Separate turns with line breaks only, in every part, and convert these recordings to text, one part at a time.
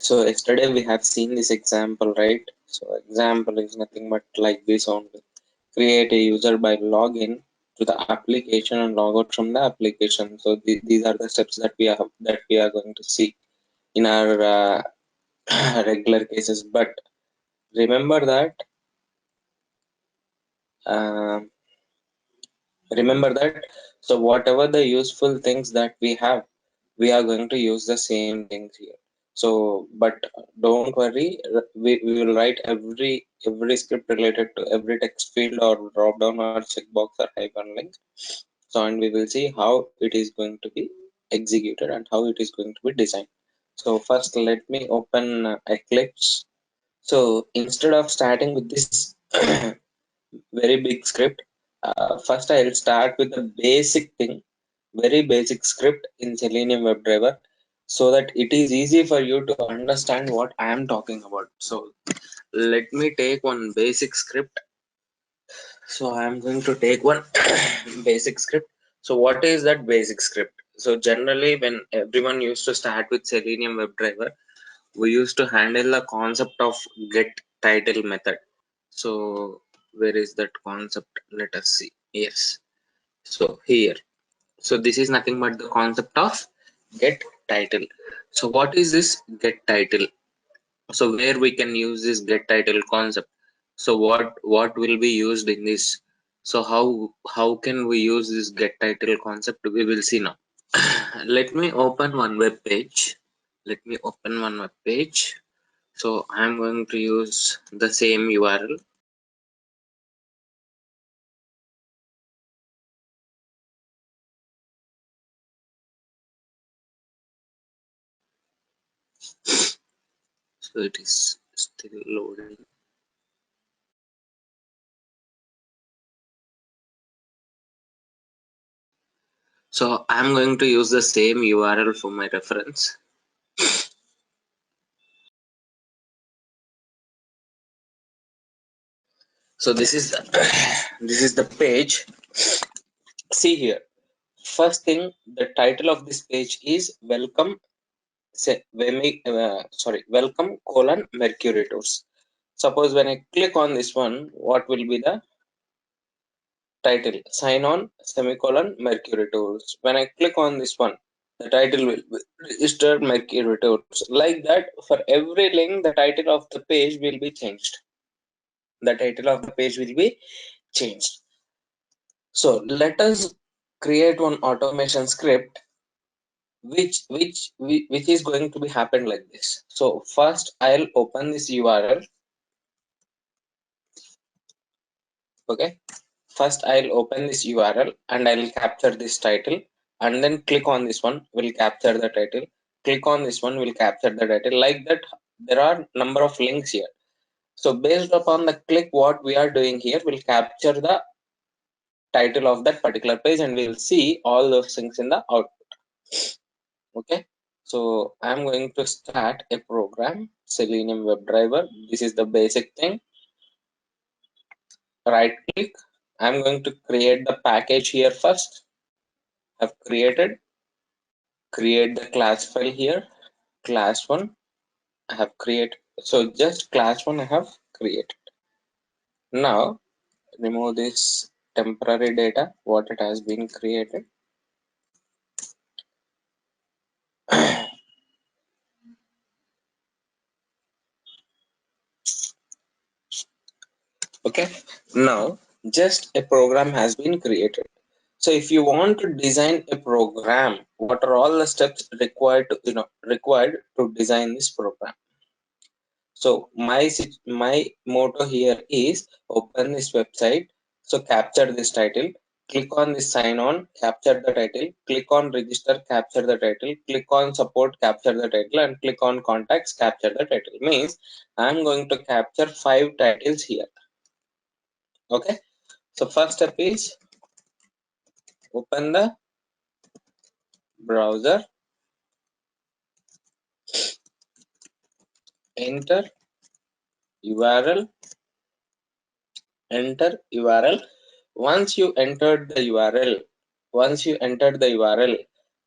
So yesterday we have seen this example, right? So example is nothing but like this only. Create a user by login to the application and log out from the application. So these are the steps that we are going to see in our regular cases. But remember that uh, remember that so whatever the useful things that we have, we are going to use the same things here. So but don't worry, we will write every script related to every text field or drop down or checkbox or hyperlink. So and we will see how it is going to be executed and how it is going to be designed. So first let me open Eclipse. So instead of starting with this very big script, first I'll start with the basic thing, very basic script in Selenium WebDriver, so that it is easy for you to understand what I am talking about. So let me take one basic script. So I am going to take one basic script. So what is that basic script? So generally when everyone used to start with Selenium WebDriver, we used to handle the concept of get title method. So where is that concept? Let us see. Yes, so here. So this is nothing but the concept of get title. So what is this get title? So where we can use this get title concept? So what will be used in this? So how can we use this get title concept? We will see now. Let me open one web page. Let me open one web page. So I'm going to use the same URL. So it is still loading. So I'm going to use the same URL for my reference. So this is the this is the page. See here. First thing, the title of this page is welcome. Welcome colon Mercury Tours. Suppose when I click on this one, what will be the title? Sign on semicolon Mercury Tours. When I click on this one, the title will be register Mercury Tours. Like that, for every link, the title of the page will be changed. The title of the page will be changed. So let us create one automation script which is going to be happen like this. So first I'll open this URL. Okay. First I'll open this URL and I'll capture this title, and then click on this one, will capture the title. Click on this one, will capture the title. Like that, there are number of links here. So based upon the click, what we are doing here will capture the title of that particular page, and we will see all those things in the output. Okay. So I'm going to start a program, Selenium WebDriver. This is the basic thing. Right click. I'm going to create the package here first. I've create the class file here. Class one I have created. So just class one I have created. Now remove this temporary data, what it has been created. Okay. Now just a program has been created. So if you want to design a program, what are all the steps required to design this program? So my motto here is open this website. So capture this title, click on this sign on, capture the title, click on register, capture the title, click on support, capture the title, and click on contacts, capture the title. Means I'm going to capture 5 titles here. Okay. So first step is open the browser, enter URL, enter URL. Once you entered the URL,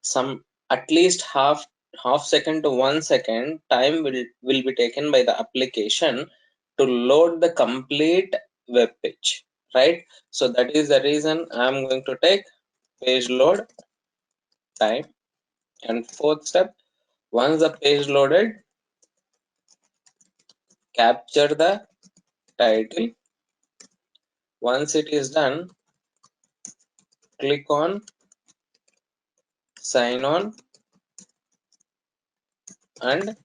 some at least half half second to 1 second time will be taken by the application to load the complete web page, right? So that is the reason I'm going to take page load time. And fourth step, once the page loaded, capture the title. Once it is done, click on sign on and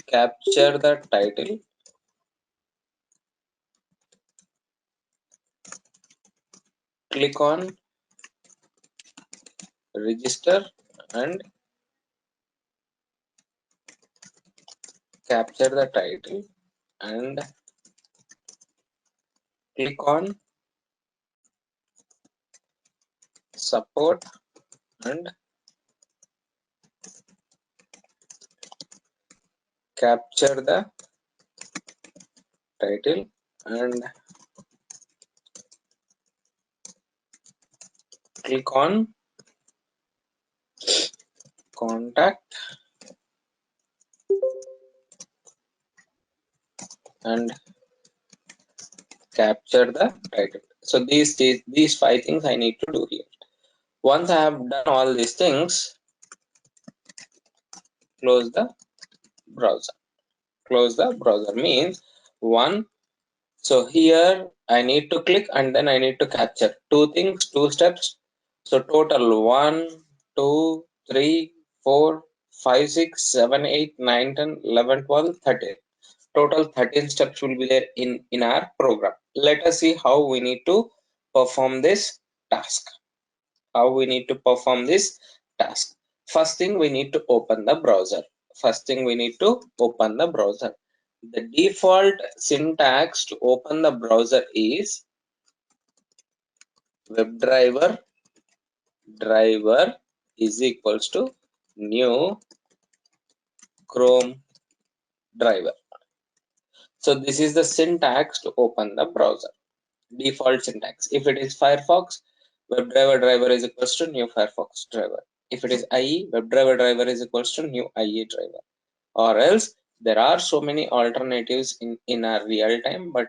capture the title. Click on register and capture the title and click on support and capture the title and click on contact and capture the title. So these five things I need to do here. Once I have done all these things, close the browser. Close the browser means one. So here I need to click and then I need to capture two things, two steps. So total 1, 2, 3, 4, 5, 6, 7, 8, 9, 10, 11, 12, 13. Total 13 steps will be there in our program. Let us see how we need to perform this task. How we need to perform this task. First thing, we need to open the browser. First thing, we need to open the browser. The default syntax to open the browser is WebDriver driver is equals to new Chrome driver. So this is the syntax to open the browser. Default syntax. If it is Firefox, WebDriver driver is equals to new Firefox driver. If it is IE, WebDriver driver is equals to new IE driver. Or else there are so many alternatives in our real time, but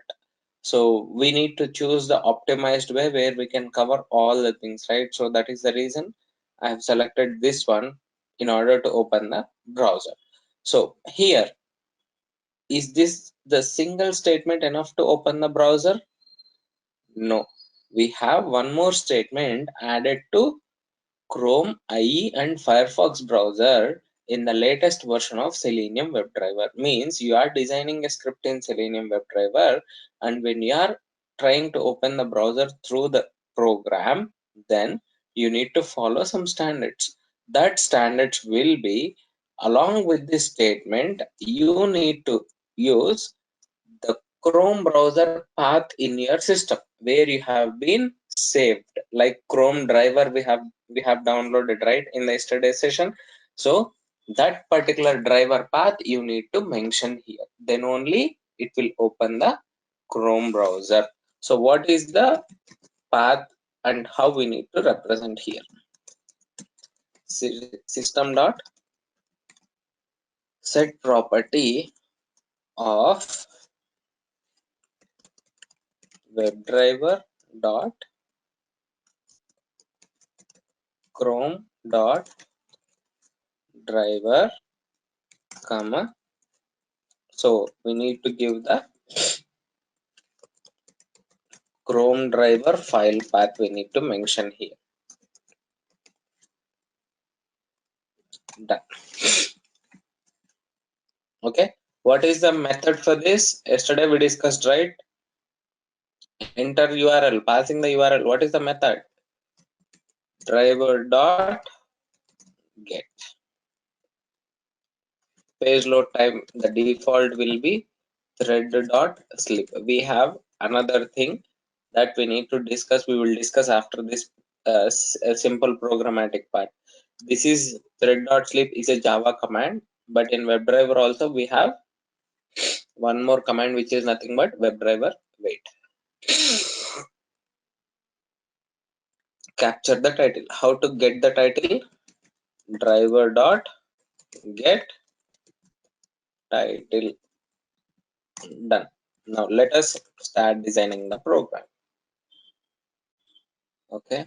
so we need to choose the optimized way where we can cover all the things, right? So that is the reason I have selected this one in order to open the browser. So here, is this the single statement enough to open the browser? No, we have one more statement added to Chrome, IE and Firefox browser in the latest version of Selenium WebDriver. Means you are designing a script in Selenium WebDriver, and when you are trying to open the browser through the program, then you need to follow some standards. That standards will be, along with this statement, you need to use the Chrome browser path in your system where you have been saved, like Chrome driver we have downloaded right in the yesterday session. So that particular driver path you need to mention here, then only it will open the Chrome browser. So what is the path and how we need to represent here? System dot set property of WebDriver dot Chrome dot driver comma. So we need to give the Chrome driver file path we need to mention here. Done. Okay, what is the method for this? Yesterday we discussed, right? Enter URL, passing the URL. What is the method? Driver dot get. Page load time, the default will be thread dot sleep. We have another thing that we need to discuss. We will discuss after this simple programmatic part. This is thread dot sleep is a Java command, but in WebDriver also we have one more command which is nothing but WebDriver wait. Capture the title. How to get the title? driver dot get title. Done. Now let us start designing the program. Okay.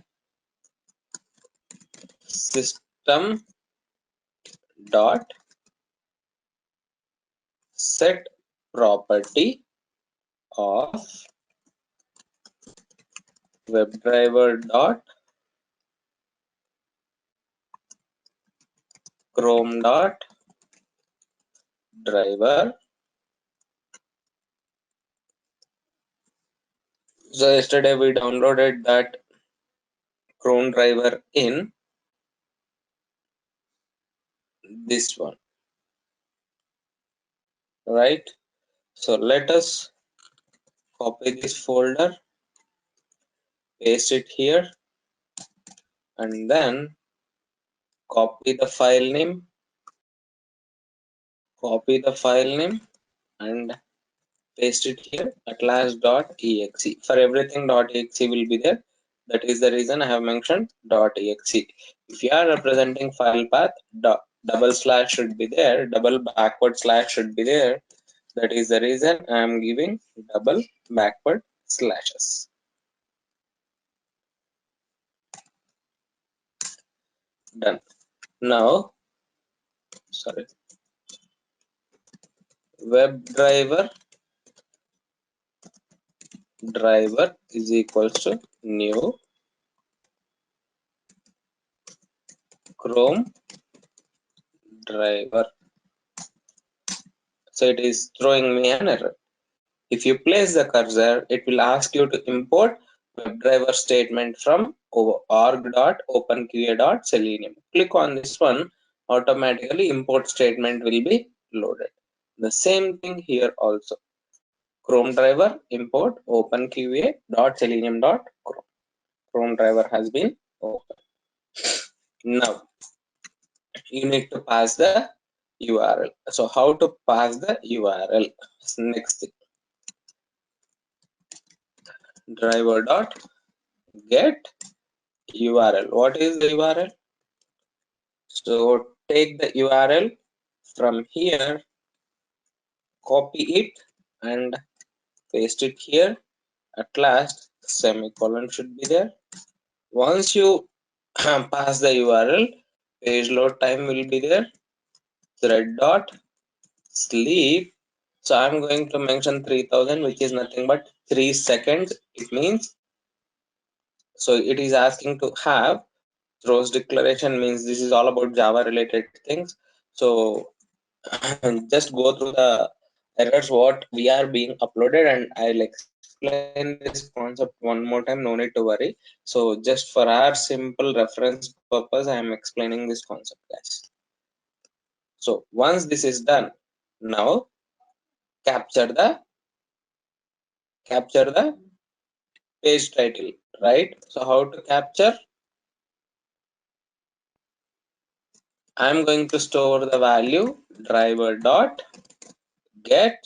System dot set property of WebDriver dot Chrome dot driver. So yesterday we downloaded that Chrome driver in this one, right? So let us copy this folder, paste it here, and then copy the file name, and paste it here, atlas.exe. For everything .exe will be there. That is the reason I have mentioned .exe. If you are representing file path, double slash should be there, double backward slash should be there. That is the reason I am giving double backward slashes. Done. Now, sorry, WebDriver driver is equals to new Chrome driver. So it is throwing me an error. If you place the cursor, it will ask you to import WebDriver statement from org.openqa.selenium. Click on this one, automatically import statement will be loaded. The same thing here also. Chrome driver import openqa.selenium.chrome. Chrome driver has been opened. Now you need to pass the URL. So how to pass the URL? Next thing, driver dot get URL. What is the URL? So take the URL from here, copy it and paste it here. At last, semicolon should be there. Once you pass the URL, page load time will be there. Thread dot sleep. So I'm going to mention 3000, which is nothing but 3 seconds. It means, so it is asking to have throws declaration, means this is all about Java related things. So just go through the errors what we are being uploaded, and I'll explain this concept one more time, no need to worry. So just for our simple reference purpose, I am explaining this concept, guys. So once this is done, now capture the page title, right? So how to capture? I'm going to store the value driver dot get,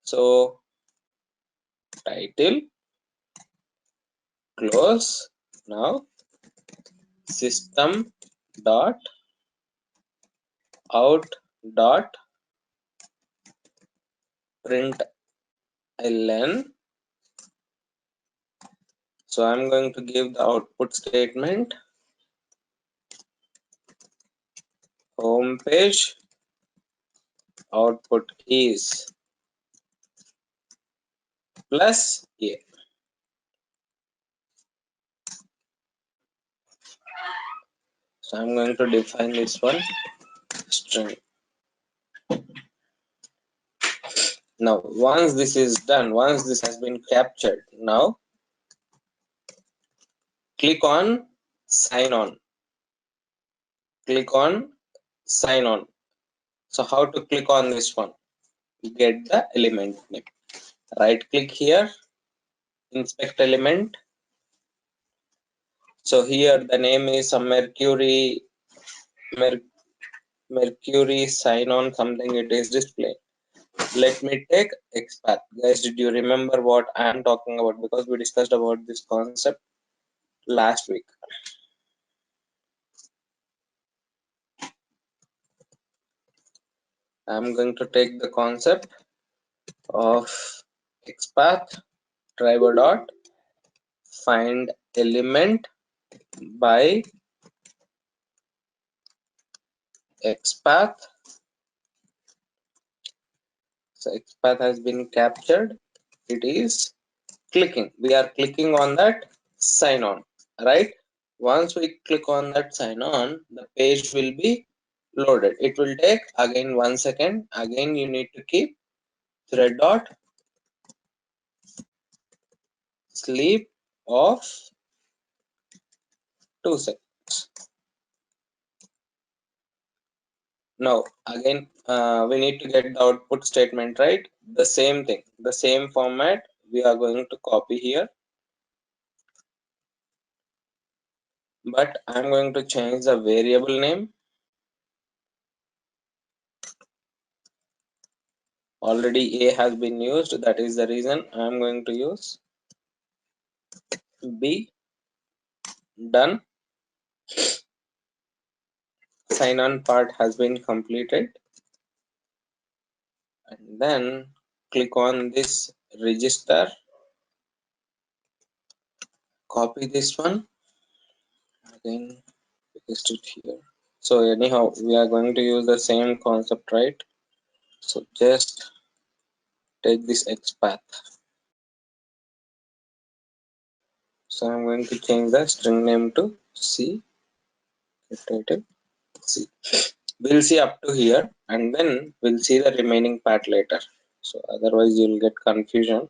so title, close. Now system dot out dot println. So I'm going to give the output statement, home page output is plus a. So I'm going to define this one string. Now once this is done, once this has been captured, now click on sign on. Click on sign on. So how to click on this one? Get the element name. Right click here, inspect element. So here the name is some Mercury sign on something, it is displayed. Let me take XPath. Guys, did you remember what I am talking about? Because we discussed about this concept last week. I'm going to take the concept of XPath driver dot find element by XPath. So XPath has been captured. It is clicking. We are clicking on that sign on, right? Once we click on that sign on, the page will be loaded. It will take again 1 second. Again, you need to keep thread dot sleep of 2 seconds. Now again, we need to get the output statement, right? The same thing, the same format we are going to copy here, but I'm going to change the variable name. Already A has been used, that is the reason I'm going to use B. Done. Sign on part has been completed, and then click on this register, copy this one, again paste it here. So anyhow, we are going to use the same concept, right? So just take this XPath. So I'm going to change the string name to C, title C. We'll see up to here, and then we'll see the remaining part later. So otherwise you'll get confusion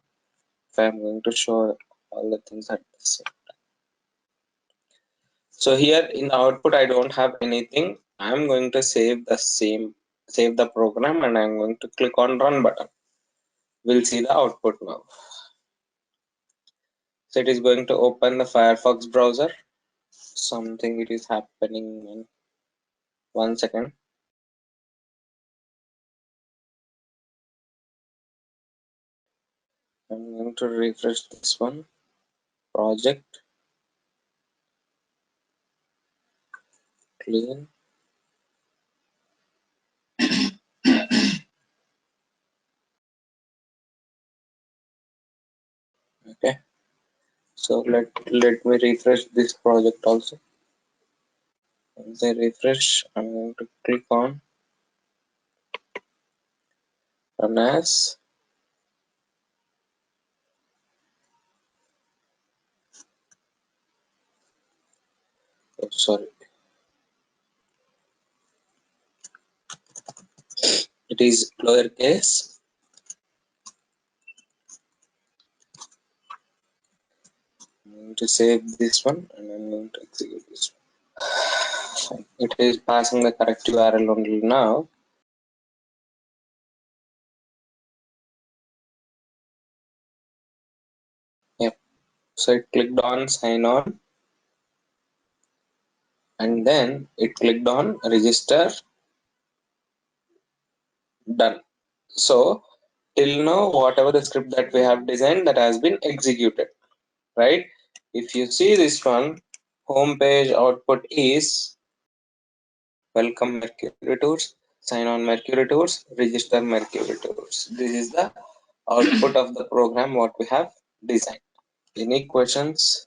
if I'm going to show all the things at the same. So here in the output I don't have anything. I'm going to save the program, and I'm going to click on run button. We'll see the output now. So it is going to open the Firefox browser. Something it is happening in 1 second. I'm going to refresh this one. Project clean. Okay. So let me refresh this project also. Once I refresh, I'm going to click on run as. Oh, sorry. It is lowercase. I'm going to save this one, and I'm going to execute this one. It is passing the correct URL only now. Yep. So it clicked on sign on, and then it clicked on register. Done. So till now, whatever the script that we have designed, that has been executed, right? If you see this one, home page output is welcome Mercury Tours, sign on Mercury Tours, register Mercury Tours. This is the output of the program what we have designed. Any questions?